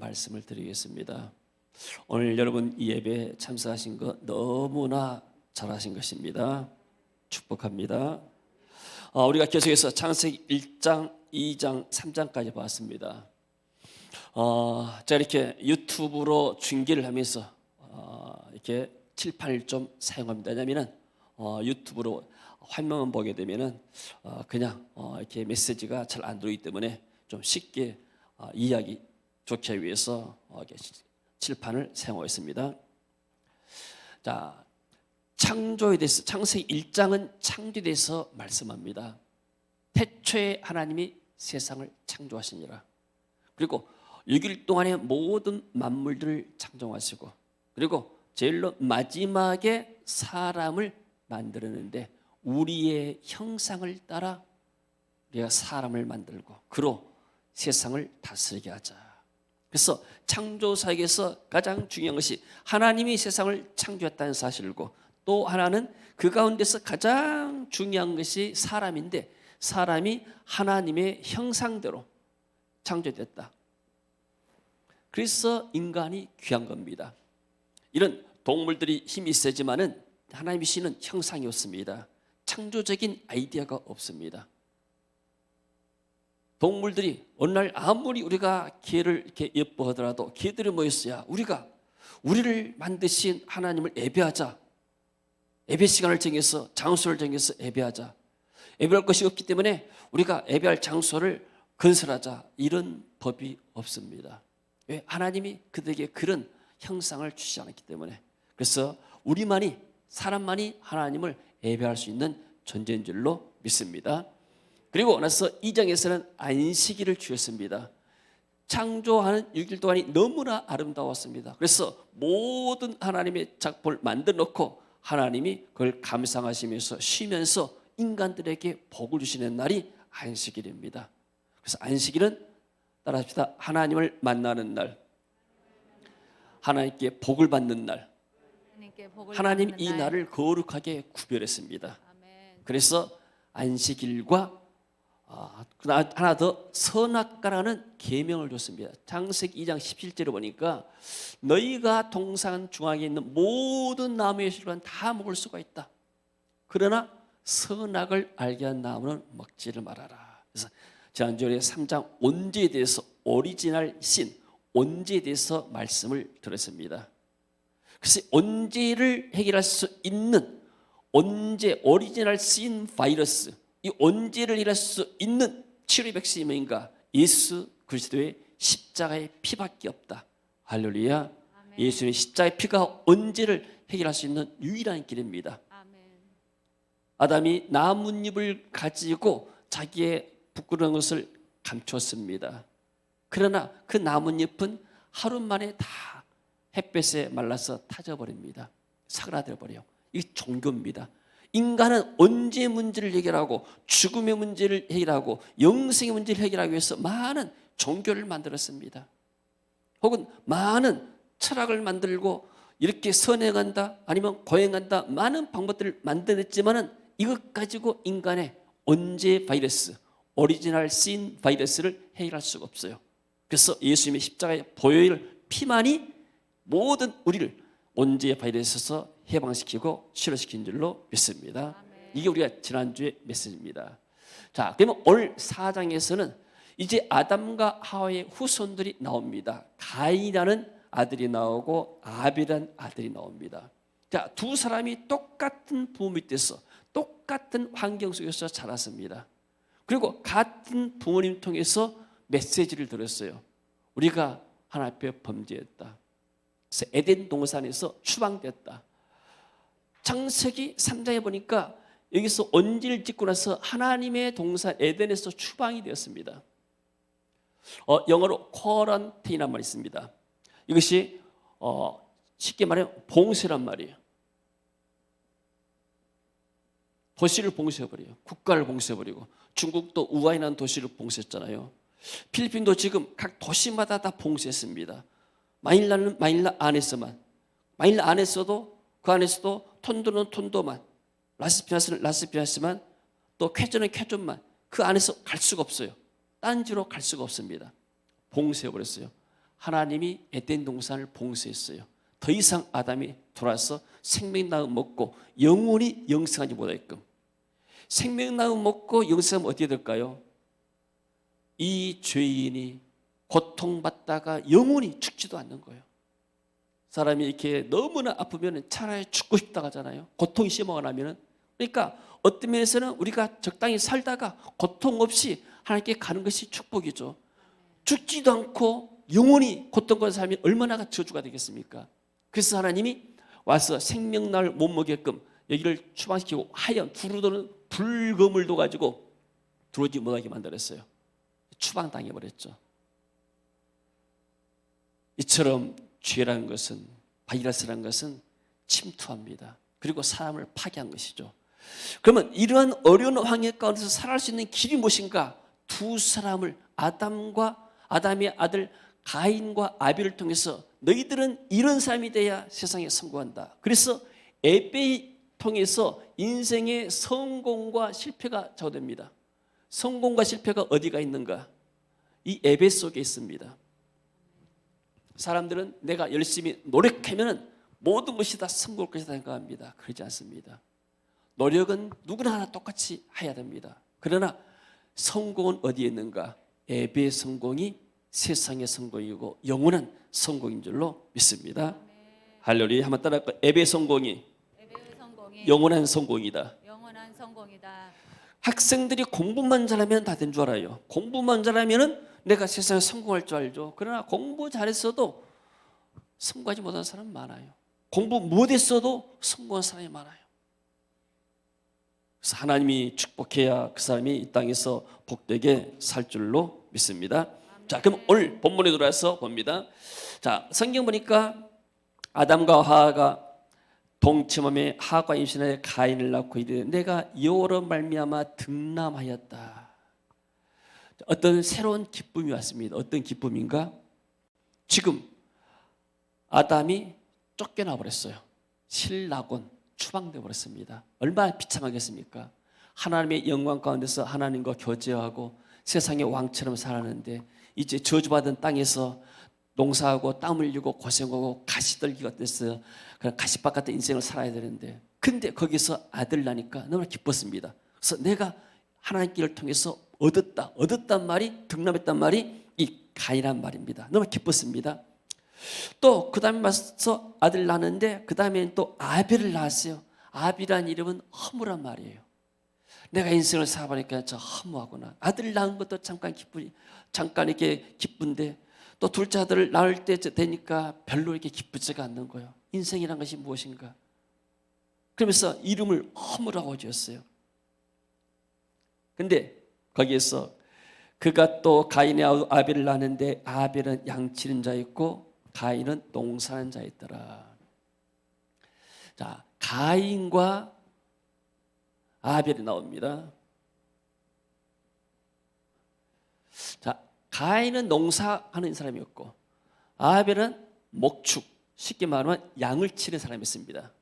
말씀을 드리겠습니다. 오늘 여러분 이 예배에 참석하신 거 너무나 잘하신 것입니다. 축복합니다. 우리가 계속해서 창세기 1장, 2장, 3장까지 봤습니다. 제가 이렇게 유튜브로 중계를 하면서 이렇게 칠판을 좀 사용합니다. 왜냐하면 유튜브로 화면만 보게 되면은 그냥 이렇게 메시지가 잘 안 들어오기 때문에 좀 쉽게 이해하기 좋게 하기 위해서 칠판을 사용하였습니다. 자, 창조에 대해서 창세기 1장은 창조에 대해서 말씀합니다. 태초에 하나님이 세상을 창조하시니라. 그리고 6일 동안의 모든 만물들을 창조하시고, 그리고 제일로 마지막에 사람을 만들었는데 우리의 형상을 따라 우리가 사람을 만들고 그로 세상을 다스리게 하자. 그래서 창조사역에서 가장 중요한 것이 하나님이 세상을 창조했다는 사실이고, 또 하나는 그 가운데서 가장 중요한 것이 사람인데 사람이 하나님의 형상대로 창조됐다. 그래서 인간이 귀한 겁니다. 이런 동물들이 힘이 세지만은 하나님이 주시는 형상이 없습니다. 창조적인 아이디어가 없습니다. 동물들이 어느 날 아무리 우리가 개를 이렇게 예뻐하더라도 개들이 모였어야 우리를 만드신 하나님을 예배하자. 예배 시간을 정해서 장소를 정해서 예배하자. 예배할 것이 없기 때문에 우리가 예배할 장소를 건설하자. 이런 법이 없습니다. 왜? 하나님이 그들에게 그런 형상을 주시지 않았기 때문에. 그래서 사람만이 하나님을 예배할 수 있는 존재인 줄로 믿습니다. 그리고 나서 2장에서는 안식일을 주셨습니다. 창조하는 6일 동안이 너무나 아름다웠습니다. 그래서 모든 하나님의 작품을 만들어 놓고 하나님이 그걸 감상하시면서 쉬면서 인간들에게 복을 주시는 날이 안식일입니다. 그래서 안식일은 따라합시다. 하나님을 만나는 날, 하나님께 복을 받는 날, 하나님 이 날을 거룩하게 구별했습니다. 그래서 안식일과 하나 더 선악과라는 계명을 줬습니다. 창세기 2장 17절에 보니까 너희가 동산 중앙에 있는 모든 나무의 실과는 다 먹을 수가 있다. 그러나 선악을 알게 한 나무는 먹지를 말아라. 그래서 지난주에 3장 온지에 대해서 오리지널 신, 온지에 대해서 말씀을 들었습니다. 그래서 온지를 해결할 수 있는 온지, 오리지널 신 바이러스, 이 온지를 해결할 수 있는 치료의 백신이 뭔가? 예수 그리스도의 십자가의 피밖에 없다. 할렐루야. 아멘. 예수님의 십자가의 피가 온지를 해결할 수 있는 유일한 길입니다. 아멘. 아담이 나뭇잎을 가지고 자기의 부끄러운 것을 감췄습니다. 그러나 그 나뭇잎은 하루 만에 다 햇볕에 말라서 타져버립니다. 사그라들어 버려요. 이게 종교입니다. 인간은 언제 문제를 해결하고 죽음의 문제를 해결하고 영생의 문제를 해결하기 위해서 많은 종교를 만들었습니다. 혹은 많은 철학을 만들고 이렇게 선행한다 아니면 고행한다 많은 방법들을 만들었지만은 이것 가지고 인간의 언제 바이러스, 오리지널 신 바이러스를 해결할 수가 없어요. 그래서 예수님의 십자가의 보혈 피만이 모든 우리를 언제 바이러스에서 해방시키고 치료시킨 줄로 믿습니다. 이게 우리가 지난주의 메시지입니다. 자, 그러면 오늘 4장에서는 이제 아담과 하와의 후손들이 나옵니다. 가인이라는 아들이 나오고 아벨이라는 아들이 나옵니다. 자, 두 사람이 똑같은 부모 밑에서 똑같은 환경 속에서 자랐습니다. 그리고 같은 부모님 통해서 메시지를 들었어요. 우리가 하나님 앞에 범죄했다. 그래서 에덴 동산에서 추방됐다. 창세기 3장에 보니까 여기서 언지를 짓고 나서 하나님의 동산 에덴에서 추방이 되었습니다. 영어로 쿼런테인이란 말이 있습니다. 이것이 쉽게 말하면 봉쇄란 말이에요. 도시를 봉쇄해버려요. 국가를 봉쇄해버리고 중국도 우한이라는 도시를 봉쇄했잖아요. 필리핀도 지금 각 도시마다 다 봉쇄했습니다. 마닐라는 마닐라 안에서만, 마닐라 안에서도 그 안에서도 톤도는 톤도만, 라스피나스는 라스피나스만, 또 쾌조는 쾌조만 그 안에서 갈 수가 없어요. 딴지로 갈 수가 없습니다. 봉쇄해버렸어요. 하나님이 에덴 동산을 봉쇄했어요. 더 이상 아담이 돌아서 생명나무 먹고 영원히 영생하지 못하게끔. 생명나무 먹고 영생하면 어떻게 될까요? 이 죄인이 고통받다가 영원히 죽지도 않는 거예요. 사람이 이렇게 너무나 아프면 차라리 죽고 싶다 하잖아요. 고통이 심하고 나면은. 그러니까 어떤 면에서는 우리가 적당히 살다가 고통 없이 하나님께 가는 것이 축복이죠. 죽지도 않고 영원히 고통받는 사람이 얼마나 저주가 되겠습니까? 그래서 하나님이 와서 생명날 못 먹게끔 여기를 추방시키고 하얀 두루도는 불거물도 가지고 들어오지 못하게 만들었어요. 추방당해버렸죠. 이처럼 죄라는 것은, 바이러스라는 것은 침투합니다. 그리고 사람을 파괴한 것이죠. 그러면 이러한 어려운 환경 가운데서 살아갈 수 있는 길이 무엇인가? 두 사람을, 아담의 아들 가인과 아벨을 통해서 너희들은 이런 삶이 돼야 세상에 성공한다. 그래서 에베를 통해서 인생의 성공과 실패가 좌우됩니다. 성공과 실패가 어디가 있는가? 이 에베 속에 있습니다. 사람들은 내가 열심히 노력하면 모든 것이 다 성공할 것이다 생각합니다. 그러지 않습니다. 노력은 누구나 하나 똑같이 해야 됩니다. 그러나 성공은 어디에 있는가? 에베의 성공이 세상의 성공이고 영원한 성공인 줄로 믿습니다. 할렐루야. 한번 따라할까요? 에베의 성공이 영원한 성공이다. 영원한 성공이다. 학생들이 공부만 잘하면 다 된 줄 알아요. 공부만 잘하면 내가 세상에 성공할 줄 알죠. 그러나 공부 잘했어도 성공하지 못한 사람 많아요. 공부 못했어도 성공한 사람이 많아요. 그래서 하나님이 축복해야 그 사람이 이 땅에서 복되게 살 줄로 믿습니다. 자, 그럼 오늘 본문에 들어와서 봅니다. 자, 성경 보니까 아담과 하와가 동침함에 하와가 임신하여 가인을 낳고 이르되 내가 여호와로 말미암아 득남하였다. 어떤 새로운 기쁨이 왔습니다. 어떤 기쁨인가? 지금 아담이 쫓겨나 버렸어요. 실낙원 추방되어 버렸습니다. 얼마나 비참하겠습니까? 하나님의 영광 가운데서 하나님과 교제하고 세상의 왕처럼 살았는데 이제 저주받은 땅에서 농사하고 땀 흘리고 고생하고 가시떨기가 됐어요. 그냥 가시밭 같은 인생을 살아야 되는데 근데 거기서 아들 나니까 너무나 기뻤습니다. 그래서 내가 하나님 길을 통해서 얻었단 말이, 득남했단 말이 이 가인이란 말입니다. 너무 기뻤습니다. 또 그 다음에 와서 아들 낳았는데 그 다음에 또 아벨을 낳았어요. 아벨이라는 이름은 허무란 말이에요. 내가 인생을 살아보니까 저 허무하구나. 아들 낳은 것도 잠깐 이렇게 기쁜데 또 둘째 아들을 낳을 때 되니까 별로 이렇게 기쁘지가 않는 거예요. 인생이란 것이 무엇인가? 그러면서 이름을 허무라고 지었어요. 근데 거기에서 그가 또 가인의 아벨을 낳았는데 아벨은 양치는 자였고 가인은 농사하는 자였더라. 자, 가인과 아벨이 나옵니다. 자, 가인은 농사하는 사람이었고 아벨은 목축, 쉽게 말하면 양을 치는 사람이었습니다.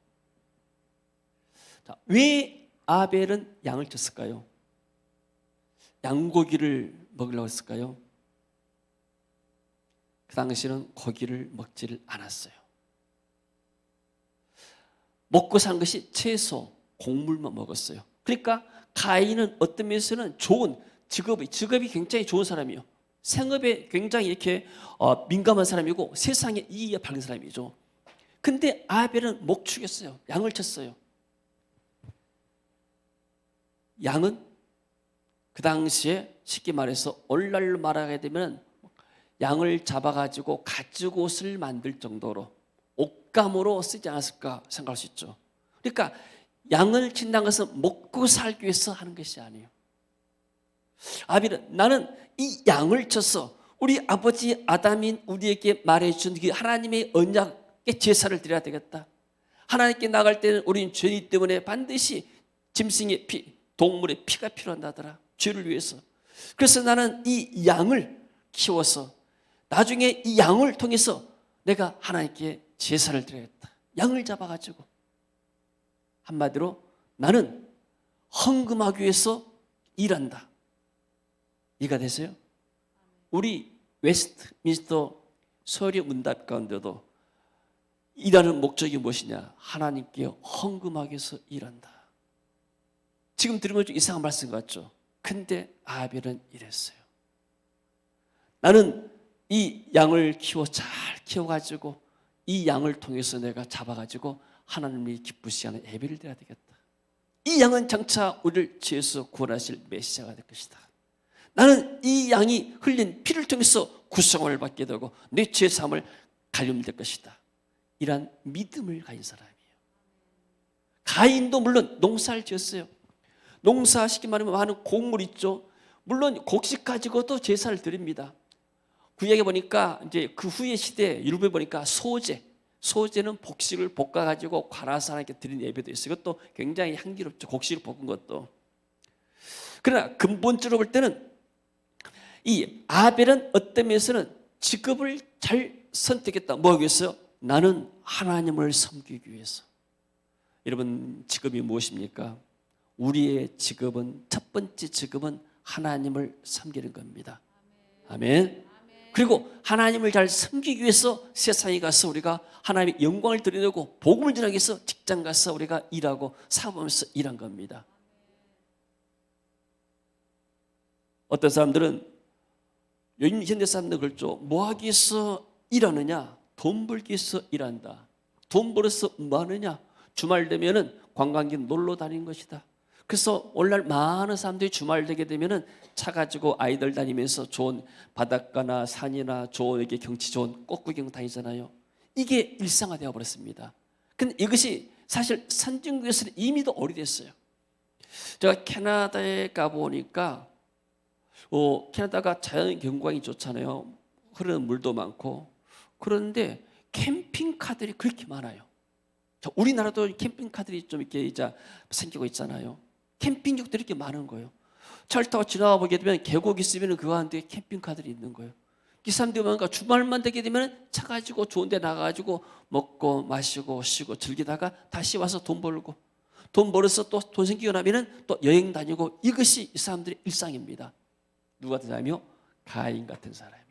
자, 왜 아벨은 양을 쳤을까요? 양고기를 먹으려고 했을까요? 그 당시는 고기를 먹지를 않았어요. 먹고 산 것이 채소, 곡물만 먹었어요. 그러니까 가인은 어떤 면에서는 좋은 직업이 굉장히 좋은 사람이에요. 생업에 굉장히 이렇게 민감한 사람이고 세상에 이익에 밝은 사람이죠. 근데 아벨은 목축했어요. 양을 쳤어요. 양은 그 당시에 쉽게 말해서 오늘날로 말하게 되면 양을 잡아가지고 가죽옷을 만들 정도로 옷감으로 쓰지 않았을까 생각할 수 있죠. 그러니까 양을 친다는 것은 먹고 살기 위해서 하는 것이 아니에요. 아벨은 나는 이 양을 쳐서 우리 아버지 아담인 우리에게 말해준 그 하나님의 언약의 제사를 드려야 되겠다. 하나님께 나갈 때는 우리는 죄 때문에 반드시 짐승의 피, 동물의 피가 필요하다더라. 죄를 위해서. 그래서 나는 이 양을 키워서 나중에 이 양을 통해서 내가 하나님께 제사를 드려야겠다. 양을 잡아가지고 한마디로 나는 헌금하기 위해서 일한다. 이해가 되세요? 우리 웨스트민스터 서리 문답 가운데도 일하는 목적이 무엇이냐? 하나님께 헌금하기 위해서 일한다. 지금 들으면 좀 이상한 말씀 같죠? 근데 아벨은 이랬어요. 나는 이 양을 잘 키워가지고 이 양을 통해서 내가 잡아가지고 하나님이 기쁘시지 않은 예배를 드려야 되겠다. 이 양은 장차 우리를 죄에서 구원하실 메시아가 될 것이다. 나는 이 양이 흘린 피를 통해서 구속을 받게 되고 내 죄 사함을 갈림될 것이다. 이러한 믿음을 가진 사람이에요. 가인도 물론 농사를 지었어요. 농사 쉽게 말하면 많은 곡물 있죠. 물론 곡식 가지고도 제사를 드립니다. 구약에 보니까 이제 그 후의 시대 율법에 보니까 소제는 곡식을 볶아 가지고 갈아서 하나님께 드리는 예배도 있어요. 이것도 굉장히 향기롭죠. 곡식을 볶은 것도. 그러나 근본적으로 볼 때는 이 아벨은 어떤 면에서는 직업을 잘 선택했다. 뭐 하기 위해서? 나는 하나님을 섬기기 위해서. 여러분 직업이 무엇입니까? 우리의 직업은 첫 번째 직업은 하나님을 섬기는 겁니다. 아멘. 그리고 하나님을 잘 섬기기 위해서 세상에 가서 우리가 하나님의 영광을 드러내고 복음을 전하기 위해서 직장 가서 우리가 일하고 사업하면서 일한 겁니다. 어떤 사람들은 요즘 현대 사람들 그렇죠. 뭐 하기 위해서 일하느냐? 돈 벌기 위해서 일한다. 돈 벌어서 뭐 하느냐? 주말 되면은 관광객 놀러 다니는 것이다. 그래서 오늘날 많은 사람들이 주말 되게 되면은 차 가지고 아이들 다니면서 좋은 바닷가나 산이나 좋은 이렇게 경치 좋은 꽃구경 다니잖아요. 이게 일상화되어 버렸습니다. 근데 이것이 사실 선진국에서는 이미도 오래됐어요. 제가 캐나다에 가보니까 캐나다가 자연 경관이 좋잖아요. 흐르는 물도 많고. 그런데 캠핑카들이 그렇게 많아요. 우리나라도 캠핑카들이 좀 이렇게 이제 생기고 있잖아요. 캠핑족들이 이렇게 많은 거예요. 차를 타고 지나가 보게 되면 계곡 있으면 그 가운데 캠핑카들이 있는 거예요. 이 사람들이 뭔가 주말만 되게 되면 차 가지고 좋은 데 나가가지고 먹고 마시고 쉬고 즐기다가 다시 와서 돈 벌고 돈 벌어서 또 돈 생기고 나면 또 여행 다니고 이것이 이 사람들의 일상입니다. 누구 같은 사람이요? 가인 같은 사람이에요.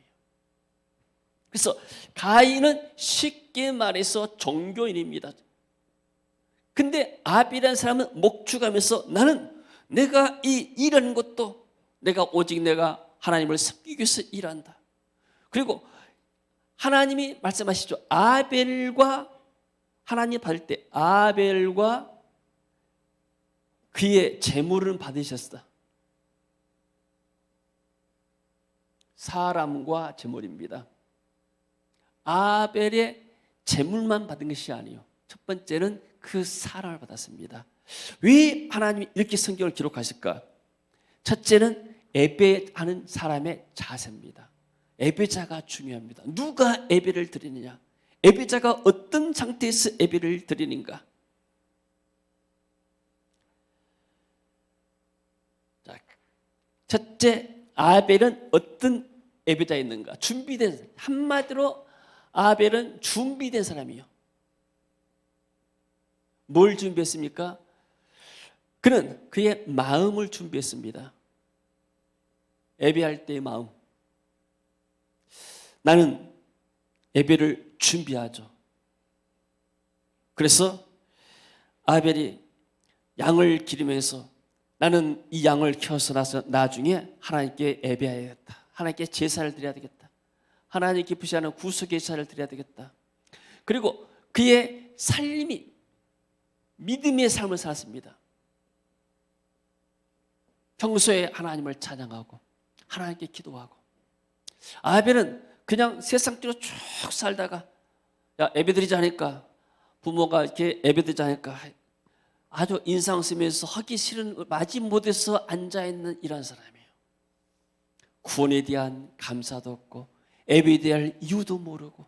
그래서 가인은 쉽게 말해서 종교인입니다. 근데 아벨이라는 사람은 목축하면서 나는 내가 이 일하는 것도 내가 오직 내가 하나님을 섬기기 위해서 일한다. 그리고 하나님이 말씀하시죠. 아벨과 하나님 받을 때 아벨과 그의 재물은 받으셨다. 사람과 재물입니다. 아벨의 재물만 받은 것이 아니에요. 첫 번째는 그 사랑을 받았습니다. 왜 하나님이 이렇게 성경을 기록하실까? 첫째는 예배하는 사람의 자세입니다. 예배자가 중요합니다. 누가 예배를 드리느냐? 예배자가 어떤 상태에서 예배를 드리는가? 자, 첫째, 아벨은 어떤 예배자였는가? 준비된, 한마디로 아벨은 준비된 사람이에요. 뭘 준비했습니까? 그는 그의 마음을 준비했습니다. 예배할 때의 마음. 나는 예배를 준비하죠. 그래서 아벨이 양을 기르면서 나는 이 양을 키워서 나서 나중에 하나님께 예배해야겠다. 하나님께 제사를 드려야 되겠다. 하나님 기쁘시 하는 구속의 제사를 드려야 되겠다. 그리고 그의 삶이 믿음의 삶을 살았습니다. 평소에 하나님을 찬양하고 하나님께 기도하고. 아벨은 그냥 세상대로 쭉 살다가 야 예배드리지 않을까, 부모가 이렇게 예배드리지 않을까 아주 인상 쓰면서 하기 싫은 마지못해서 앉아있는 이런 사람이에요. 구원에 대한 감사도 없고 예배에 대한 이유도 모르고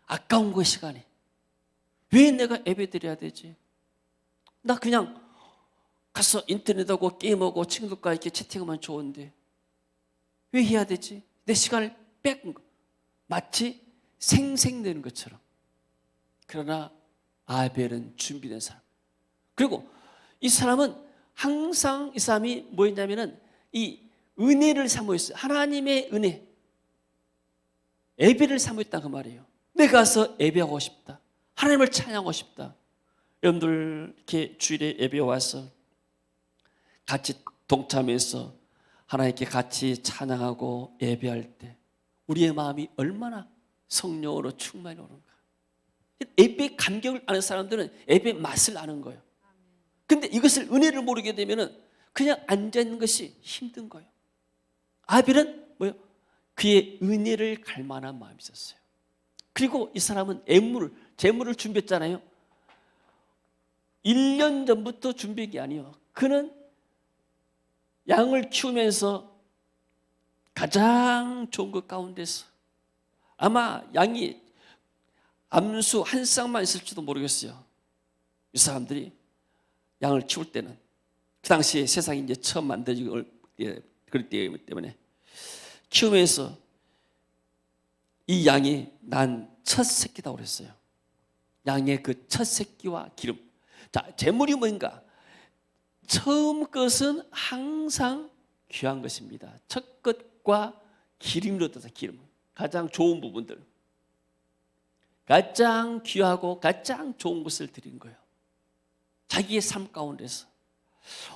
아까운 그 시간에 왜 내가 예배드려야 되지? 나 그냥 가서 인터넷하고 게임하고 친구들과 이렇게 채팅하면 좋은데 왜 해야 되지? 내 시간을 뺏은 거 마치 생생되는 것처럼. 그러나 아벨은 준비된 사람. 그리고 이 사람은 항상 이 사람이 뭐였냐면은 이 은혜를 사모했어요. 하나님의 은혜. 예배를 사모했다 그 말이에요. 내가 가서 예배하고 싶다. 하나님을 찬양하고 싶다. 여러분들 이렇게 주일에 예배 와서 같이 동참해서 하나님께 같이 찬양하고 예배할 때 우리의 마음이 얼마나 성령으로 충만히 오는가. 예배의 감격을 아는 사람들은 예배의 맛을 아는 거예요. 근데 이것을 은혜를 모르게 되면은 그냥 앉아있는 것이 힘든 거예요. 아벨은 뭐요? 그의 은혜를 갈망한 마음이 있었어요. 그리고 이 사람은 제물을 준비했잖아요. 1년 전부터 준비한 게 아니에요. 그는 양을 키우면서 가장 좋은 것 가운데서 아마 양이 암수 한 쌍만 있을지도 모르겠어요. 이 사람들이 양을 키울 때는 그 당시에 세상이 이제 처음 만들어지고 그럴 때이기 때문에 키우면서 이 양이 난 첫 새끼다 그랬어요. 양의 그 첫 새끼와 기름. 자, 제물이 뭔가? 처음 것은 항상 귀한 것입니다. 첫 것과 기름으로 떠서 기름. 가장 좋은 부분들. 가장 귀하고 가장 좋은 것을 드린 거예요. 자기의 삶 가운데서.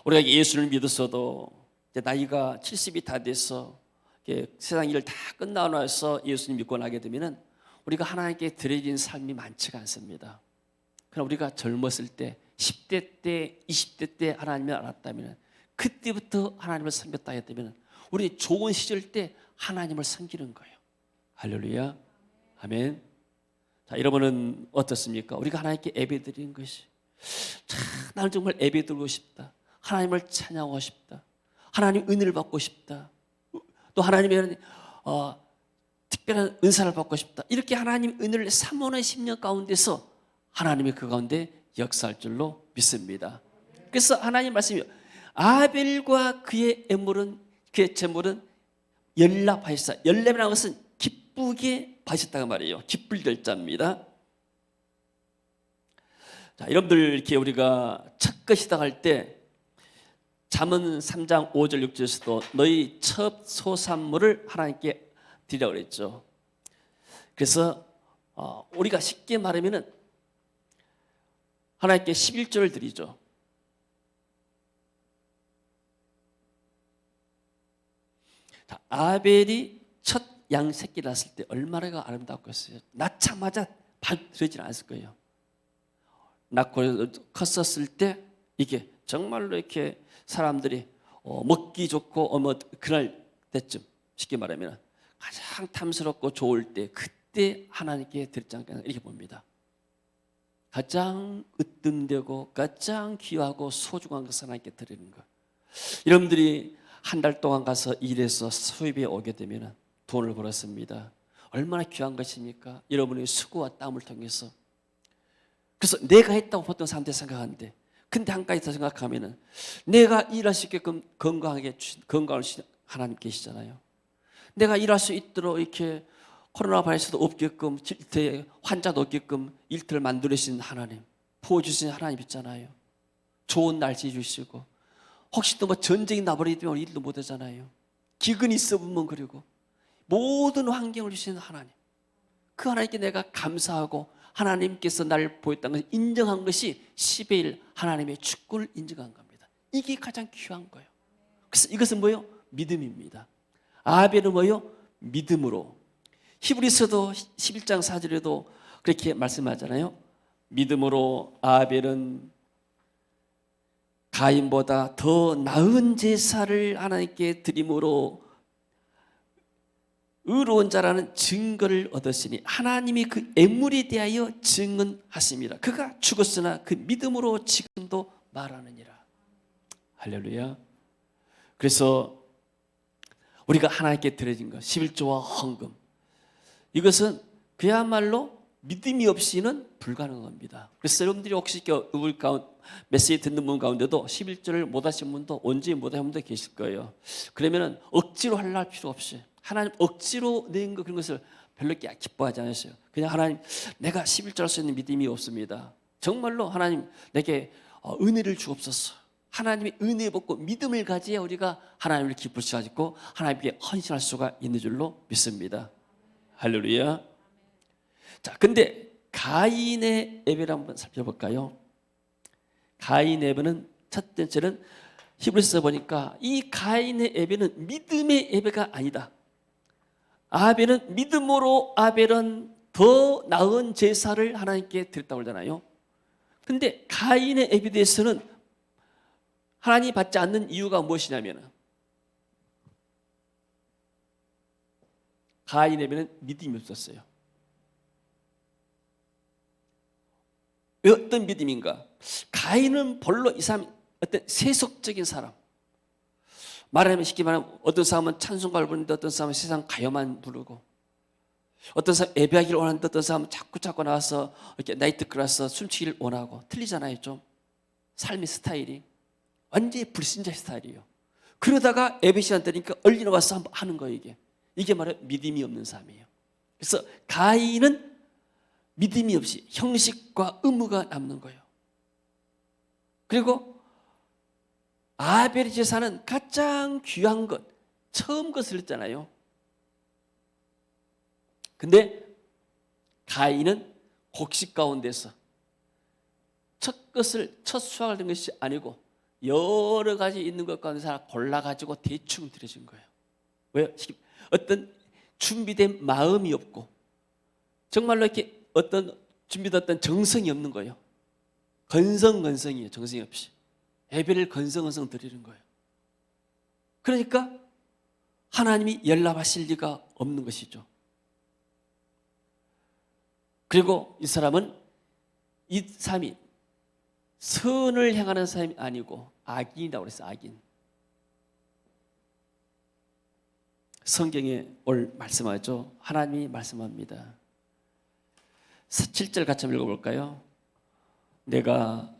우리가 예수를 믿었어도 이제 나이가 70이 다 돼서 세상 일을 다 끝나고 나서 예수님 믿고 나게 되면은 우리가 하나님께 드려진 삶이 많지가 않습니다. 그러나 우리가 젊었을 때 10대 때 20대 때 하나님을 알았다면 그때부터 하나님을 섬겼다 했다면 우리 좋은 시절 때 하나님을 섬기는 거예요. 할렐루야. 아멘. 자, 여러분은 어떻습니까? 우리가 하나님께 예배 드리는 것이 참 나는 정말 예배 드리고 싶다. 하나님을 찬양하고 싶다. 하나님 은혜를 받고 싶다. 또 하나님의 특별한 은사를 받고 싶다. 이렇게 하나님 은혜를 사모하는 10년 가운데서 하나님이 그 가운데 역사할 줄로 믿습니다. 그래서 하나님 말씀이 아벨과 그의 제물은 연락하셨다. 연락이라는 것은 기쁘게 받으셨다고 말이에요. 기쁠 결자입니다. 자, 여러분들 이렇게 우리가 첫 시작할 때 잠언 3장 5절 6절에서도 너희 첫 소산물을 하나님께 드리라고 그랬죠. 그래서 우리가 쉽게 말하면은 하나님께 11조를 드리죠. 자, 아벨이 첫 양 새끼를 낳았을 때 얼마나 아름답겠어요. 낳자마자 바로 들어지지 않았을 거예요. 낳고 컸었을 때 이게 정말로 이렇게 사람들이 먹기 좋고 그날 때쯤 쉽게 말하면 가장 탐스럽고 좋을 때 그때 하나님께 드리지 않겠나 이렇게 봅니다. 가장 으뜸되고 가장 귀하고 소중한 것을 하나님께 드리는 것. 여러분들이 한 달 동안 가서 일해서 수입이 오게 되면 돈을 벌었습니다. 얼마나 귀한 것입니까? 여러분의 수고와 땀을 통해서. 그래서 내가 했다고 보통 사람들이 생각하는데 근데 한 가지 더 생각하면은 내가 일할 수 있게끔 건강을 주신 하나님 계시잖아요. 내가 일할 수 있도록 이렇게 코로나 바이러스도 없게끔 환자도 없게끔 일터를 만들어주신 하나님, 부어주신 하나님 있잖아요. 좋은 날씨 주시고 혹시 또 뭐 전쟁이 나버리게 되면 일도 못 하잖아요. 기근이 있으면 그리고 모든 환경을 주시는 하나님, 그 하나님께 내가 감사하고 하나님께서 나를 보였다는 것을 인정한 것이 10의 1 하나님의 축구를 인정한 겁니다. 이게 가장 귀한 거예요. 그래서 이것은 뭐예요? 믿음입니다. 아벨은 뭐예요? 믿음으로. 히브리서도 11장 4절에도 그렇게 말씀하잖아요. 믿음으로 아벨은 가인보다 더 나은 제사를 하나님께 드림으로 의로운 자라는 증거를 얻었으니 하나님이 그 애물에 대하여 증언하십니다. 그가 죽었으나 그 믿음으로 지금도 말하느니라. 할렐루야. 그래서 우리가 하나님께 드려진 것 11조와 헌금, 이것은 그야말로 믿음이 없이는 불가능한 겁니다. 그래서 여러분들이 혹시 우리 메시지 듣는 분 가운데도 11조를 못하신 분도 온전히 못하신 분도 계실 거예요. 그러면 억지로 하려 필요 없이 하나님 억지로 낸 거 그런 것을 별로 기뻐하지 않으세요. 그냥 하나님 내가 11조 할 수 있는 믿음이 없습니다. 정말로 하나님 내게 은혜를 주옵소서. 하나님의 은혜 받고 믿음을 가지야 우리가 하나님을 기쁘시게 하고 하나님께 헌신할 수가 있는 줄로 믿습니다. 할렐루야. 자, 근데 가인의 예배를 한번 살펴볼까요? 가인의 예배는 첫 번째는 히브리서 보니까 이 가인의 예배는 믿음의 예배가 아니다. 아벨은 믿음으로 아벨은 더 나은 제사를 하나님께 드렸다고 그러잖아요. 근데 가인의 예배에 대해서는 하나님이 받지 않는 이유가 무엇이냐면 가인의 예배는 믿음이 없었어요. 왜 어떤 믿음인가? 가인은 별로 이 사람 어떤 세속적인 사람. 말하면 쉽게 말하면 어떤 사람은 찬송가를 부르는데 어떤 사람은 세상 가요만 부르고 어떤 사람은 예배하기를 원하는데 어떤 사람은 자꾸 나와서 이렇게 나이트클럽에서 숨치기를 원하고 틀리잖아요. 좀 삶의 스타일이 완전히 불신자 스타일이에요. 그러다가 예배 시간 되니까 얼른 와서 한번 하는 거예요. 이게 말해 믿음이 없는 사람이에요. 그래서 가인은 믿음이 없이 형식과 의무가 남는 거예요. 그리고 아벨의 제사는 가장 귀한 것, 처음 것을 했잖아요. 근데 가인은 곡식 가운데서 첫 것을 첫 수확을 된 것이 아니고 여러 가지 있는 것 가운데서 골라가지고 대충 드려진 거예요. 왜요? 어떤 준비된 마음이 없고 정말로 이렇게 어떤 준비됐던 정성이 없는 거예요. 건성이에요. 정성이 없이 예배를 건성 드리는 거예요. 그러니까 하나님이 연락하실 리가 없는 것이죠. 그리고 이 사람이 선을 행하는 사람이 아니고 악인이라고 그랬어요. 악인. 성경에 올 말씀하죠. 하나님이 말씀합니다. 7절 같이 한번 읽어볼까요? 내가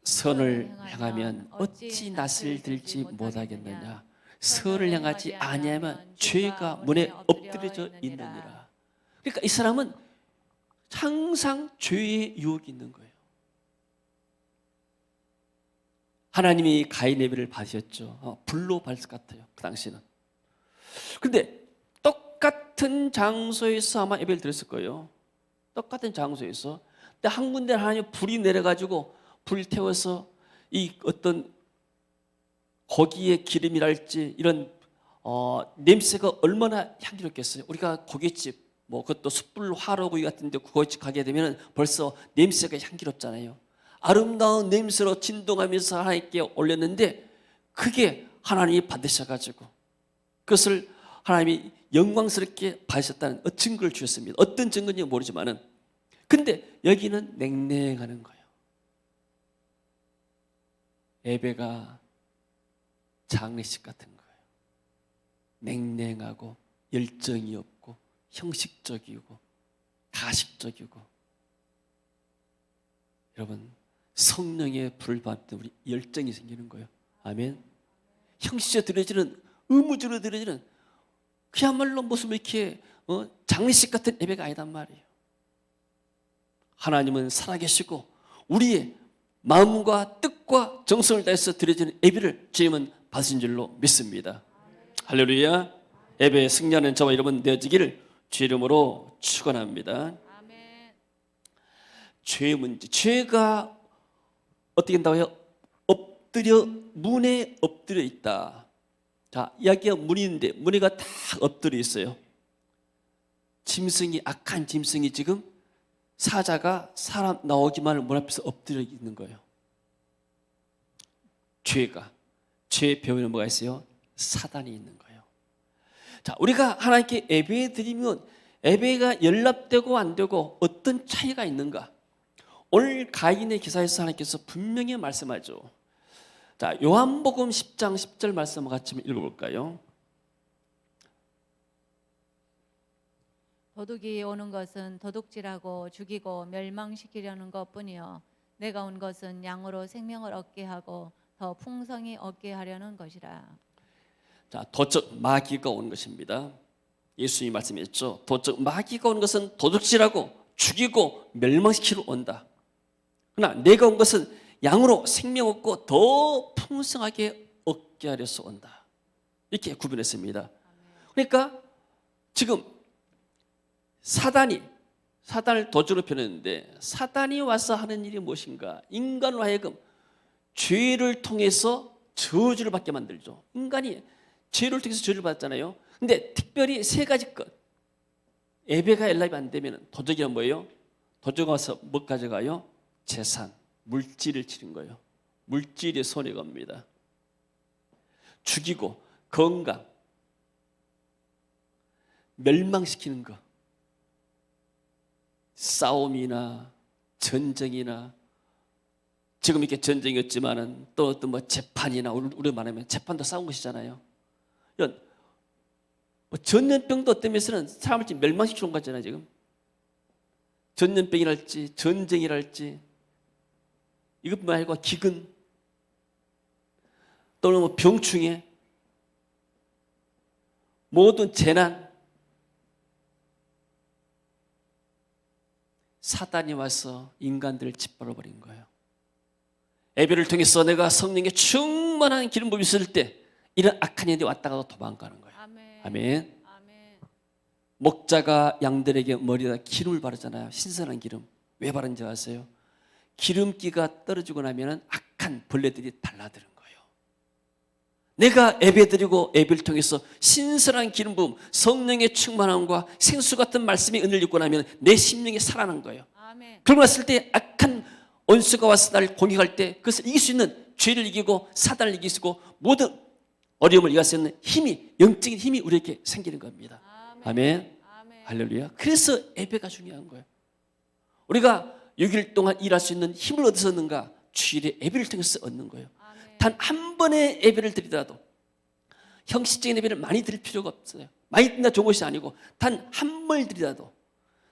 선을 행하면 어찌 낯을 들지 못하겠느냐. 선을 행하지 아니하면 죄가 문에 엎드려져 있느니라. 그러니까 이 사람은 항상 죄의 유혹이 있는 거예요. 하나님이 가인 예배를 받으셨죠. 불로 받을 것 같아요. 그 당시는. 근데 똑같은 장소에서 아마 예배를 드렸을 거예요. 똑같은 장소에서. 근데 한 군데 하나님 불이 내려가지고 불 태워서 이 어떤 고기의 기름이랄지 이런 냄새가 얼마나 향기롭겠어요. 우리가 고깃집 그것도 숯불 화로구이 같은 데 고깃집 가게 되면 벌써 냄새가 향기롭잖아요. 아름다운 냄새로 진동하면서 하나님께 올렸는데 그게 하나님이 받으셔가지고 그것을 하나님이 영광스럽게 받으셨다는 증거를 주셨습니다. 어떤 증거인지 모르지만은 근데 여기는 냉랭하는 거예요. 예배가 장례식 같은 거예요. 냉랭하고 열정이 없고 형식적이고 가식적이고. 여러분 성령의 불을 받을 때 우리 열정이 생기는 거예요. 아멘. 형식적으로 드려지는 의무적으로 드려지는 그야말로 무슨 이렇게 장례식 같은 예배가 아니단 말이에요. 하나님은 살아계시고 우리의 마음과 뜻과 정성을 다해서 드려지는 예배를 주님은 받으신 줄로 믿습니다. 할렐루야. 예배에 승리하는 저와 여러분 되어지기를 주 이름으로 축원합니다. 죄의 문제, 죄가 어떻게 된다고요? 문에 엎드려 있다. 자, 이야기가 문인데 문에가 다 엎드려 있어요. 짐승이, 악한 짐승이 지금 사자가 사람 나오기만 문 앞에서 엎드려 있는 거예요. 죄의 배후에는 뭐가 있어요? 사단이 있는 거예요. 자, 우리가 하나님께 예배 드리면 예배가 연락되고 안 되고 어떤 차이가 있는가? 오늘 가인의 기사에서 하나님께서 분명히 말씀하죠. 자, 요한복음 10장 10절 말씀 같이 읽어볼까요? 도둑이 오는 것은 도둑질하고 죽이고 멸망시키려는 것뿐이요 내가 온 것은 양으로 생명을 얻게 하고 더 풍성히 얻게 하려는 것이라. 자, 도적 마귀가 온 것입니다. 예수님이 말씀했죠. 도적 마귀가 온 것은 도둑질하고 죽이고 멸망시키러 온다. 그러나 내가 온 것은 양으로 생명 얻고 더 풍성하게 얻게 하려서 온다. 이렇게 구분했습니다. 그러니까 지금 사단을 도주로 표현했는데 사단이 와서 하는 일이 무엇인가? 인간으로 하여금 죄를 통해서 저주를 받게 만들죠. 인간이 죄를 통해서 저주를 받았잖아요. 근데 특별히 세 가지 것. 예배가 연락이 안 되면 도적이란 뭐예요? 도적이 와서 뭐 가져가요? 재산, 물질을 치는 거예요. 물질에 손해가 옵니다. 죽이고 건강, 멸망시키는 거. 싸움이나 전쟁이나 지금 이렇게 전쟁이었지만은 또 어떤 뭐 재판이나 우리 말하면 재판도 싸운 것이잖아요. 이런 뭐 전염병도 어떤 면에서는 사람을 지금 멸망시키는 거잖아요. 지금 전염병이랄지 전쟁이랄지 이것뿐만 아니고 기근 또는 뭐 병충해 모든 재난 사단이 와서 인간들을 짓밟아 버린 거예요. 예배를 통해서 내가 성령의 충만한 기름 부음이 있을 때 이런 악한 년이 왔다가도 도망가는 거예요. 아멘. 아멘. 목자가 양들에게 머리에다 기름을 바르잖아요. 신선한 기름. 왜 바른지 아세요? 기름기가 떨어지고 나면 악한 벌레들이 달라드는 거예요. 내가 예배드리고 예배를 통해서 신선한 기름 부음, 성령의 충만함과 생수 같은 말씀이 은혜를 입고 나면 내 심령이 살아난 거예요. 아멘. 그러고 났을 때 악한 원수가 와서 나를 공격할 때 그것을 이길 수 있는 죄를 이기고 사단을 이길 수 있고 모든 어려움을 이길 수 있는 힘이 영적인 힘이 우리에게 생기는 겁니다. 아멘. 할렐루야. 그래서 예배가 중요한 거예요. 우리가 6일 동안 일할 수 있는 힘을 어디서 얻는가? 주일에 예배를 통해서 얻는 거예요. 단 한 번의 예배를 드리더라도 형식적인 예배를 많이 드릴 필요가 없어요. 많이 드린다 좋은 것이 아니고 단 한 번을 드리더라도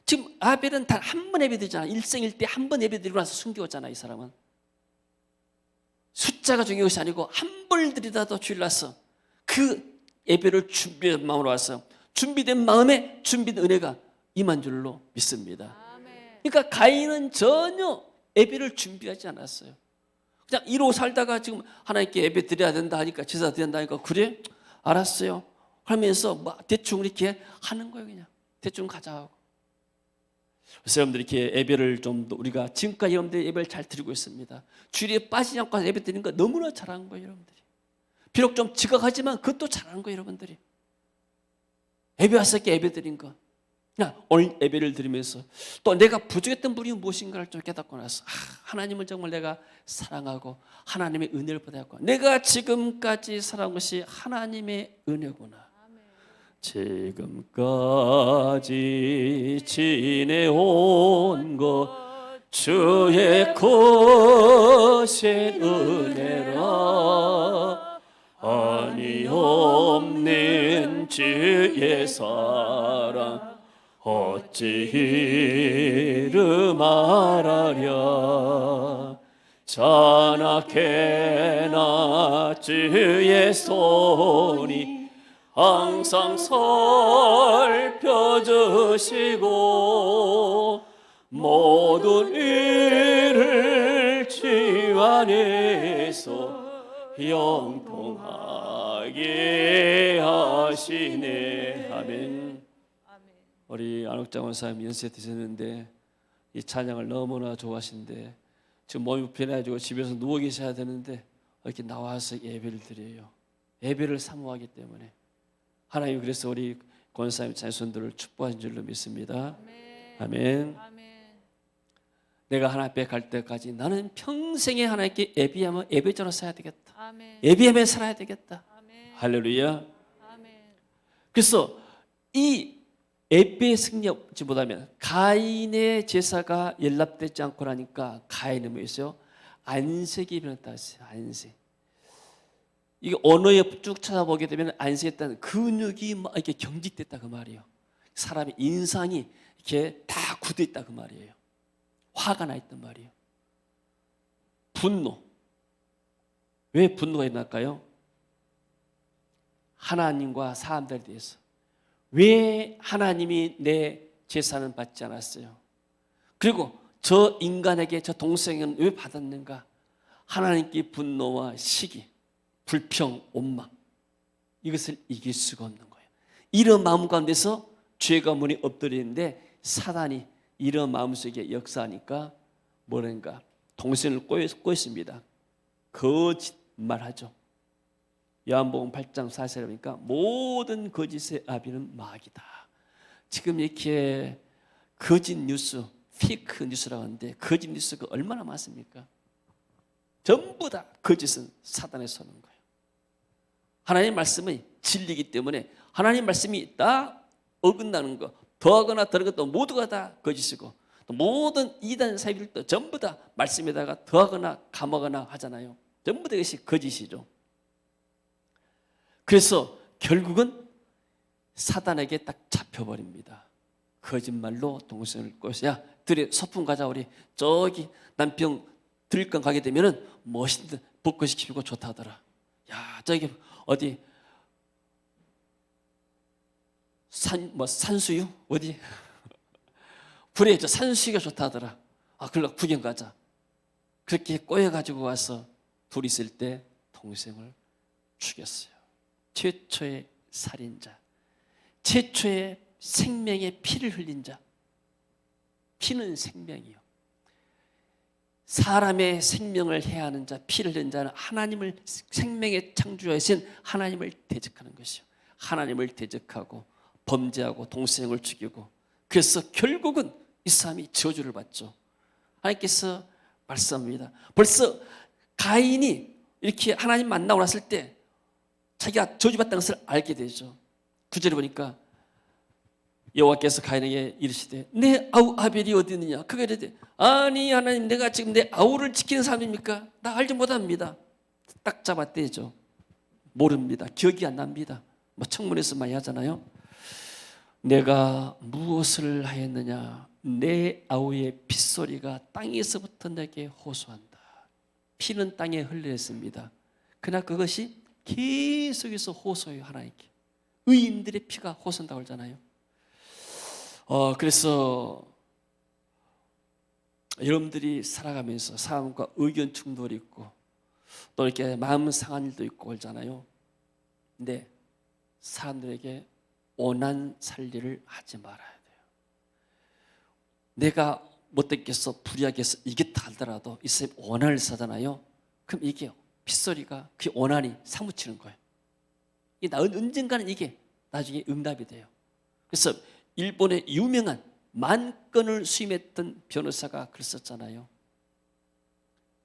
지금 아벨은 단 한 번 예배 드리잖아. 일생일대 한 번 예배 드리고 나서 숨겨왔잖아. 이 사람은 숫자가 중요한 것이 아니고 한 번을 드리더라도 주일 나서 그 예배를 준비된 마음으로 와서 준비된 마음에 준비된 은혜가 임한 줄로 믿습니다. 그러니까 가인은 전혀 예배를 준비하지 않았어요. 그냥 이러고 살다가 지금 하나님께 예배 드려야 된다 하니까 제사 드려야 된다 하니까 그래? 알았어요 하면서 뭐 대충 이렇게 하는 거예요. 그냥 대충 가자 하고. 그래서 여러분들이 이렇게 예배를 좀 더 우리가 지금까지 여러분들이 예배를 잘 드리고 있습니다. 주일에 빠지지 않고 예배 드리는 거 너무나 잘하는 거예요. 여러분들이 비록 좀 지각하지만 그것도 잘하는 거예요. 여러분들이 예배 와서 이렇게 예배 드린 거 그냥 오늘 예배를 드리면서 또 내가 부족했던 부분이 무엇인가를 좀 깨닫고 나서 하나님을 정말 내가 사랑하고 하나님의 은혜를 받았고 내가 지금까지 살아온 것이 하나님의 은혜구나. 지금까지 지내온 것 주의 거신 은혜라 아니 없는 주의 사랑 어찌 이루 말하랴 자나케나 주의 손이 항상 살펴주시고 모든 일을 주 안에서 영통하게 하시네. 아멘. 우리 안옥장 원사님 연세 드셨는데 이 찬양을 너무나 좋아하신데 지금 몸이 불편해가지고 집에서 누워 계셔야 되는데 이렇게 나와서 예배를 드려요. 예배를 사모하기 때문에 하나님 그래서 우리 권사님 자손들을 축복하신 줄로 믿습니다. 아멘. 내가 하나님 앞에 갈 때까지 나는 평생에 하나님께 예배하며 예배자로 살아야 되겠다. 예배하며 살아야 되겠다. 할렐루야. 그래서 이 예배의 승리지 못하면 가인의 제사가 연락되지 않고 나니까 가인은 뭐였어요? 안색이 변했다 했어요. 안색. 이게 언어에 쭉 찾아보게 되면 안색했다는 근육이 막 이렇게 경직됐다 그 말이에요. 사람의 인상이 이렇게 다 굳어있다 그 말이에요. 화가 나 있단 말이에요. 분노. 왜 분노가 일어날까요? 하나님과 사람들에 대해서. 왜 하나님이 내 제사는 받지 않았어요? 그리고 저 인간에게 저 동생은 왜 받았는가? 하나님께 분노와 시기, 불평, 원망 이것을 이길 수가 없는 거예요. 이런 마음 가운데서 죄가 문에 엎드리는데 사단이 이런 마음속에 역사하니까 뭐랄까 동생을 꼬였습니다. 거짓말하죠. 요한복음 8장 4절에 보니까 모든 거짓의 아비는 마귀다. 지금 이렇게 거짓 뉴스, 페이크 뉴스라고 하는데 거짓 뉴스가 얼마나 많습니까? 전부 다 거짓은 사단에 서는 거예요. 하나님의 말씀은 진리이기 때문에 하나님의 말씀이 다 어긋나는 거, 더하거나 다른 것도 모두가 다 거짓이고 또 모든 이단 사이비들도 전부 다 말씀에다가 더하거나 감하거나 하잖아요. 전부 다 이것이 거짓이죠. 그래서 결국은 사단에게 딱 잡혀버립니다. 거짓말로 동생을 꼬셔서 야 들에 소풍 가자. 우리 저기 남평 들강 가게 되면은 멋있는 벚꽃이 피고 좋다 하더라. 야 저기 어디 산수유 어디 불에 저 산수유가 좋다 하더라. 아 그걸로 구경 가자. 그렇게 꼬여가지고 와서 둘이 있을 때 동생을 죽였어요. 최초의 살인자, 최초의 생명의 피를 흘린 자. 피는 생명이요. 사람의 생명을 해하는 자, 피를 흘린 자는 하나님을 생명의 창조하신 하나님을 대적하는 것이요. 하나님을 대적하고 범죄하고 동생을 죽이고 그래서 결국은 이 사람이 저주를 받죠. 하나님께서 말씀합니다. 벌써 가인이 이렇게 하나님 만나고 났을 때 자기가 저주받다는 것을 알게 되죠. 9절에 보니까 여호와께서 가인에게 이르시되 내 아우 아벨이 어디 있느냐. 그가 이르되 아니 하나님 내가 지금 내 아우를 지키는 사람입니까? 나 알지 못합니다. 딱 잡아떼죠. 모릅니다. 기억이 안 납니다. 뭐 청문회에서 많이 하잖아요. 내가 무엇을 하였느냐. 내 아우의 핏소리가 땅에서부터 내게 호소한다. 피는 땅에 흘렸습니다. 그러나 그것이 계속해서 호소해요. 하나님께. 의인들의 피가 호소한다고 하잖아요. 그래서 여러분들이 살아가면서 사람과 의견 충돌이 있고 또 이렇게 마음 상한 일도 있고 그러잖아요. 근데 사람들에게 오난 살리를 하지 말아야 돼요. 내가 못됐겠어 불의하겠어 이겼다 하더라도 이 사람이 오난을 사잖아요. 그럼 이게 핏소리가 그 오난이 사무치는 거예요. 언젠가는 이게 나중에 응답이 돼요. 그래서 일본의 유명한 만 건을 수임했던 변호사가 글 썼잖아요.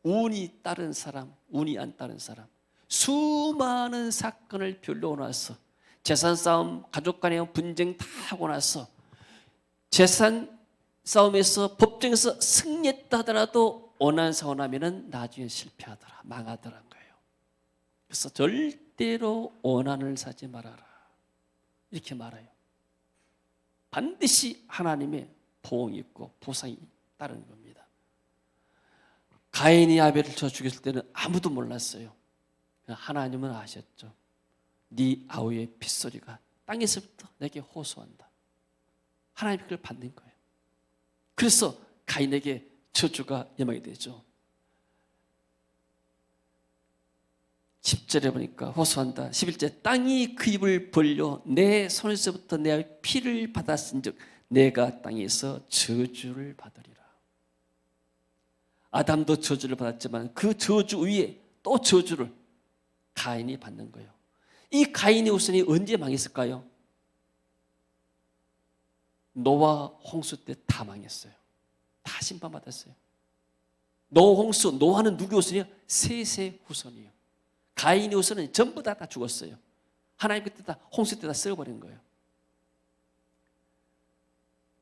운이 따른 사람, 운이 안 따른 사람. 수많은 사건을 별로 나서 재산 싸움, 가족 간의 분쟁 다 하고 나서 재산 싸움에서 법정에서 승리했다 하더라도 오난사원하면은 나중에 실패하더라, 망하더라는 거예요. 그래서 절대로 오난을 사지 말아라. 이렇게 말해요. 반드시 하나님의 보응이 있고 보상이 따르는 겁니다. 가인이 아벨을 쳐 죽였을 때는 아무도 몰랐어요. 하나님은 아셨죠. 네 아우의 핏소리가 땅에서부터 내게 호소한다. 하나님이 그걸 받는 거예요. 그래서 가인에게 저주가 임하게 되죠. 10절에 보니까 호소한다. 11절 땅이 그 입을 벌려 내 손에서부터 내 피를 받았은즉 내가 땅에서 저주를 받으리라. 아담도 저주를 받았지만 그 저주 위에 또 저주를 가인이 받는 거예요. 이 가인의 후손이 언제 망했을까요? 노아 홍수 때 다 망했어요. 다 심판받았어요. 노아 홍수, 노아는 누구의 후손이에요? 셋의 후손이에요. 가인의 후손은 전부 다 죽었어요. 하나님 그때 다 홍수 때 다 썩어버린 거예요.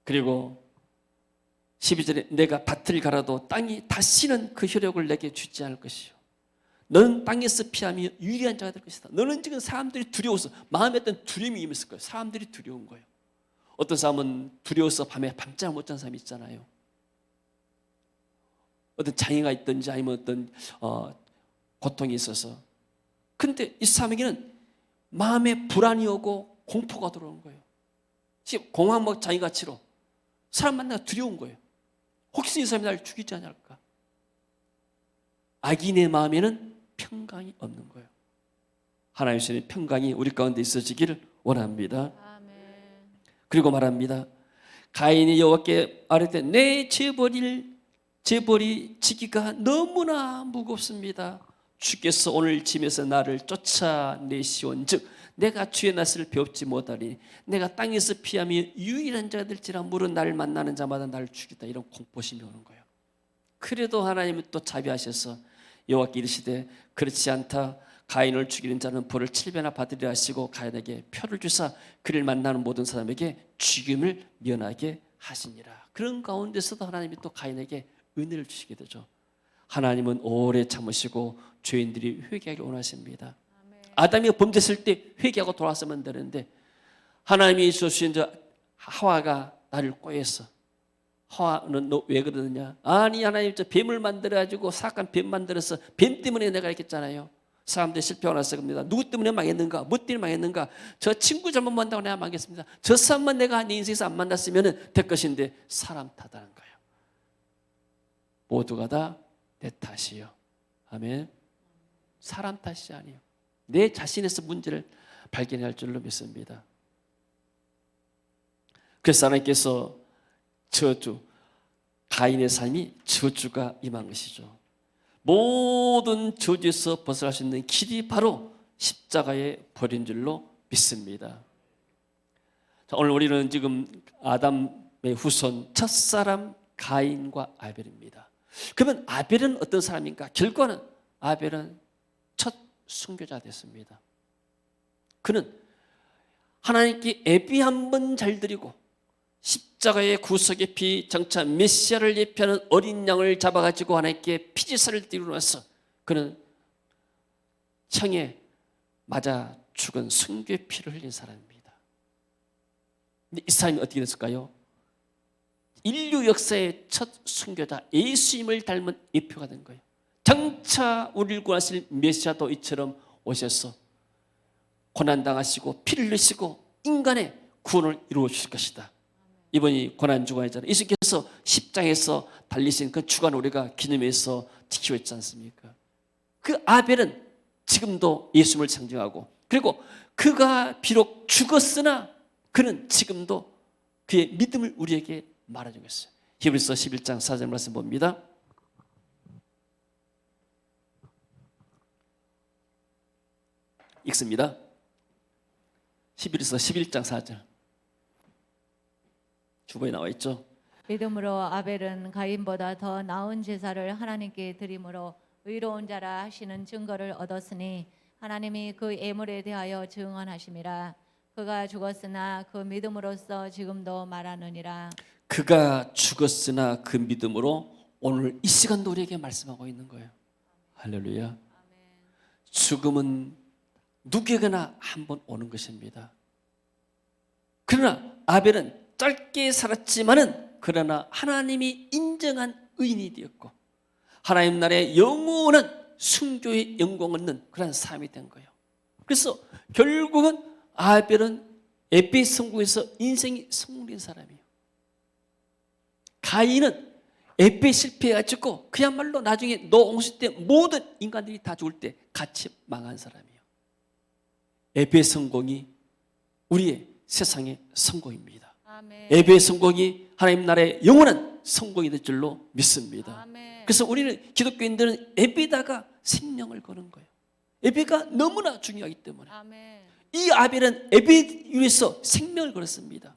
그리고 12절에 내가 밭을 갈아도 땅이 다시는 그 효력을 내게 주지 않을 것이요. 너는 땅에서 피하며 유리한 자가 될 것이다. 너는 지금 사람들이 두려워서 마음에 어떤 두려움이 임했을 거예요. 사람들이 두려운 거예요. 어떤 사람은 두려워서 밤에 밤잠 못 잔 사람이 있잖아요. 어떤 장애가 있든지 아니면 어떤 고통이 있어서. 근데 이 사람에게는 마음에 불안이 오고 공포가 들어오는 거예요. 지금 공황막 장애가치로 사람 만나가 두려운 거예요. 혹시 이 사람이 나를 죽이지 않을까? 악인의 마음에는 평강이 없는 거예요. 하나님의 평강이 우리 가운데 있어지기를 원합니다. 아멘. 그리고 말합니다. 가인이 여호와께 아뢰되 내 재벌이 지기가 너무나 무겁습니다. 주께서 오늘 짐에서 나를 쫓아내시온즉 내가 주의 낯을 배웁지 못하리니 내가 땅에서 피하며 유일한 자가 될지라 물은 나를 만나는 자마다 나를 죽이다. 이런 공포심이 오는 거예요. 그래도 하나님은 또 자비하셔서 여호와께 이르시되 그렇지 않다. 가인을 죽이는 자는 벌을 7배나 받으리라 하시고 가인에게 표를 주사 그를 만나는 모든 사람에게 죽임을 면하게 하시니라. 그런 가운데서도 하나님이 또 가인에게 은혜를 주시게 되죠. 하나님은 오래 참으시고 죄인들이 회개하기를 원하십니다. 아담이 범죄했을 때 회개하고 돌아왔으면 되는데 하나님이 주신 하와가 나를 꼬였어. 하와는 너 왜 그러느냐? 아니 하나님 저 뱀을 만들어가지고 사악한 뱀 만들어서 뱀 때문에 내가 이렇게 했잖아요. 사람들이 실패하고 나서 그럽니다. 누구 때문에 망했는가? 뭐 때문에 망했는가? 저 친구 잘못 만나고 내가 망했습니다. 저 사람만 내가 내 인생에서 안 만났으면 될 것인데 사람 탓하는 거예요. 모두가 다 내 탓이요. 아멘. 사람 탓이 아니에요. 내 자신에서 문제를 발견할 줄로 믿습니다. 그래서 하나님께서 저주, 가인의 삶이 저주가 임한 것이죠. 모든 저주에서 벗어날 수 있는 길이 바로 십자가에 버린 줄로 믿습니다. 자, 오늘 우리는 지금 아담의 후손 첫사람 가인과 아벨입니다. 그러면 아벨은 어떤 사람인가? 결과는 아벨은 첫 순교자 됐습니다. 그는 하나님께 예비 한 번 잘 드리고 십자가의 구속의 피 정차 메시아를 예표하는 어린 양을 잡아가지고 하나님께 피제사를 드리고 나서 그는 창에 맞아 죽은 순교의 피를 흘린 사람입니다. 근데 이 사람이 어떻게 됐을까요? 인류 역사의 첫 순교자 예수님을 닮은 예표가 된 거예요. 장차 우리를 구하실 메시아도 이처럼 오셔서 고난당하시고 피를 흘리시고 인간의 구원을 이루어 주실 것이다. 이번이 고난주간이잖아요. 예수께서 십장에서 달리신 그 주간 우리가 기념해서 지키고 있지 않습니까? 그 아벨은 지금도 예수님을 상징하고 그리고 그가 비록 죽었으나 그는 지금도 그의 믿음을 우리에게 말해주고 있어요. 히브리서 11장 4절 말씀 봅니다. 읽습니다. 히브리서 11장 4절 주보에 나와 있죠. 믿음으로 아벨은 가인보다 더 나은 제사를 하나님께 드림으로 의로운 자라 하시는 증거를 얻었으니 하나님이 그 예물에 대하여 증언하심이라. 그가 죽었으나 그 믿음으로써 지금도 말하느니라. 그가 죽었으나 그 믿음으로 오늘 이 시간도 우리에게 말씀하고 있는 거예요. 할렐루야. 죽음은 누구에게나 한 번 오는 것입니다. 그러나 아벨은 짧게 살았지만은 그러나 하나님이 인정한 의인이 되었고 하나님 나라의 영원한 순교의 영광을 얻는 그런 삶이 된 거예요. 그래서 결국은 아벨은 에베 성공에서 인생이 성공된 사람이에요. 가인은 에베 실패해가지고 그야말로 나중에 노홍수 때 모든 인간들이 다 죽을 때 같이 망한 사람이에요. 에베 성공이 우리의 세상의 성공입니다. 에베의 성공이 하나님 나라의 영원한 성공이 될 줄로 믿습니다. 아멘. 그래서 우리는 기독교인들은 에베다가 생명을 거는 거예요. 에베가 너무나 중요하기 때문에. 아멘. 이 아벨은 에베 위해서 생명을 걸었습니다.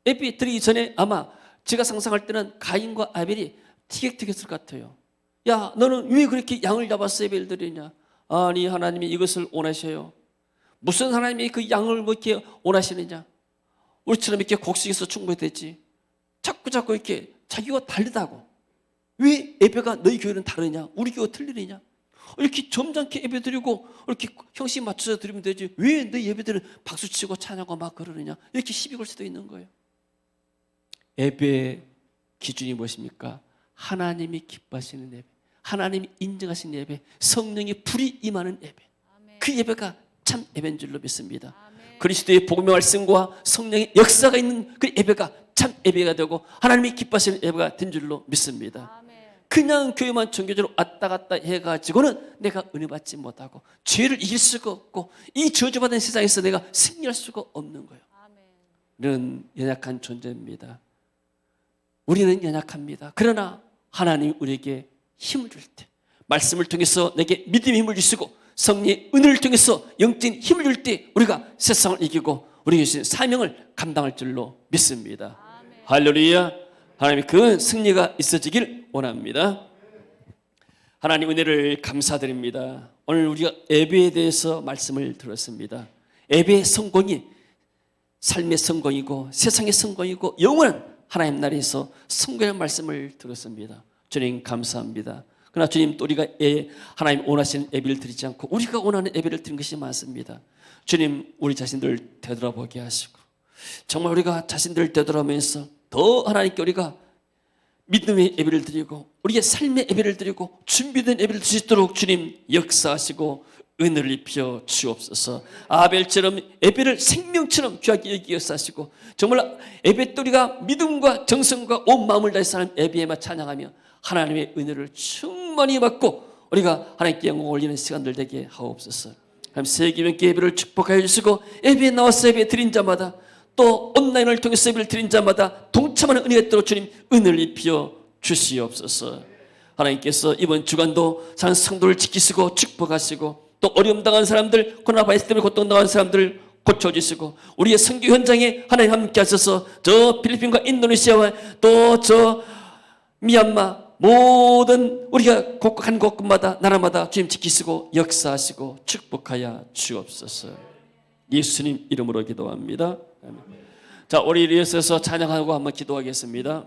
에베 드리기 전에 아마 제가 상상할 때는 가인과 아벨이 티격태격했을 것 같아요. 야, 너는 왜 그렇게 양을 잡아서 예배를 드리냐? 아니, 하나님이 이것을 원하셔요. 무슨 하나님이 그 양을 뭐 이렇게 원하시느냐? 우리처럼 이렇게 곡식에서 충분했지. 자꾸 이렇게 자기가 다르다고. 왜 예배가 너희 교회는 다르냐? 우리 교회가 틀리느냐? 이렇게 점잖게 예배 드리고 이렇게 형식 맞춰서 드리면 되지. 왜 너희 예배들은 박수치고 찬양하고 막 그러느냐? 이렇게 시비 걸 수도 있는 거예요. 예배의 기준이 무엇입니까? 하나님이 기뻐하시는 예배, 하나님이 인정하시는 예배, 성령의 불이 임하는 예배. 그 예배가 참 예배인 줄로 믿습니다. 그리스도의 복음의 말씀과 성령의 역사가 있는 그 예배가 참 예배가 되고 하나님이 기뻐하시는 예배가 된 줄로 믿습니다. 그냥 교회만 정교적으로 왔다 갔다 해가지고는 내가 은혜 받지 못하고 죄를 이길 수가 없고 이 저주받은 세상에서 내가 승리할 수가 없는 거예요. 연약한 존재입니다. 우리는 연약합니다. 그러나 하나님 우리에게 힘을 줄 때, 말씀을 통해서 내게 믿음의 힘을 주시고 성령의 은혜를 통해서 영적인 힘을 줄 때 우리가 세상을 이기고 우리에게 주신 사명을 감당할 줄로 믿습니다. 할렐루야. 하나님의 그 승리가 있어지길 원합니다. 하나님 은혜를 감사드립니다. 오늘 우리가 예배에 대해서 말씀을 들었습니다. 예배의 성공이 삶의 성공이고 세상의 성공이고 영원한 하나님 나라에서 성공의 말씀을 들었습니다. 주님 감사합니다. 그러나 주님, 또 우리가 하나님 원하시는 예배를 드리지 않고 우리가 원하는 예배를 드린 것이 많습니다. 주님, 우리 자신들을 되돌아보게 하시고 정말 우리가 자신들을 되돌아보면서 더 하나님께 우리가 믿음의 예배를 드리고 우리의 삶의 예배를 드리고 준비된 예배를 드릴 수 있도록 주님 역사하시고 은혜를 입혀 주옵소서. 아벨처럼 예배를 생명처럼 귀하게 여기게 하시고 정말 예배 때 우리가 믿음과 정성과 온 마음을 다해서 하나님 예배에만 찬양하며 하나님의 은혜를 충만히 받고 우리가 하나님께 영광 올리는 시간들 되게 하옵소서. 하나님 세기명께 예배를 축복하여 주시고 예배에 나와서 예배 드린 자마다 또 온라인을 통해서 예배를 드린 자마다 동참하는 은혜가 있도록 주님 은혜를 입혀 주시옵소서. 하나님께서 이번 주간도 산 성도를 지키시고 축복하시고 또 어려움 당한 사람들, 코로나 바이러스 때문에 고통당한 사람들 고쳐주시고 우리의 선교 현장에 하나님 함께 하셔서 저 필리핀과 인도네시아와 또 저 미얀마 모든 우리가 한 곳곳마다 나라마다 주님 지키시고 역사하시고 축복하여 주옵소서. 예수님 이름으로 기도합니다. 아멘. 자, 우리 이어서 찬양하고 한번 기도하겠습니다.